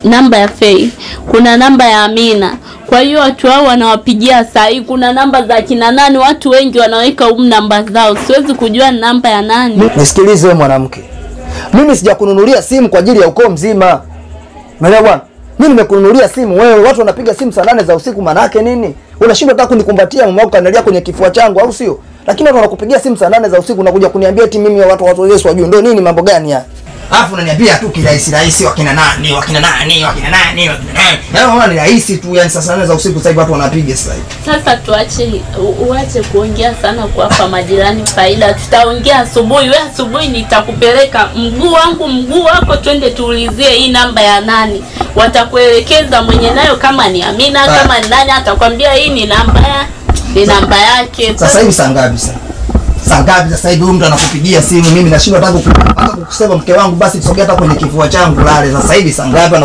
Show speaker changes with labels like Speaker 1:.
Speaker 1: namba ya Fei, kuna namba ya Amina. Kwa hiyo watu hao wanawapigia saa kuna namba za kina nani, watu wengi wanaweka namba zao. Siwezi kujua namba ya nani.
Speaker 2: Nisikilize wewe mwanamke. Mimi sijakununulia simu kwa ajili ya ukoo mzima. Umeelewa bwana? Mimi nimekununulia simu wewe, watu wanapiga simu saa 8 za usiku, maana yake nini? Unashindwa hata kunikumbatia mume wako kanalia kwenye kifua changu au sio? Lakini watu wanakupigia simu saa 8 za usiku unakuja kuniambia eti mimi watu Yesu wajue. Ndio nini, mambo gani haya? Alafu unaniambia tu kirahisi wakina nani. Yaani mama ni rahisi tu, yani saa 8 za usiku sasa hivi watu wanapiga sasa hivi.
Speaker 1: Sasa uache kuongea sana kuwapa majirani faida. Tutaongea asubuhi. Wewe asubuhi nitakupeleka mguu wako twende tuulizie hii namba ya nani. Watakuelekeza mwenye nayo, kama ni Amina kama ni nani atakwambia hii ni namba yake.
Speaker 2: Sasa hivi saa ngapi sasa? Saa ngapi sasa hivi mtu anakupigia simu, mimi nashindwa hata kukusema mke wangu basi tusogea hata kwenye kifua changu lale. Sasa hivi saa ngapi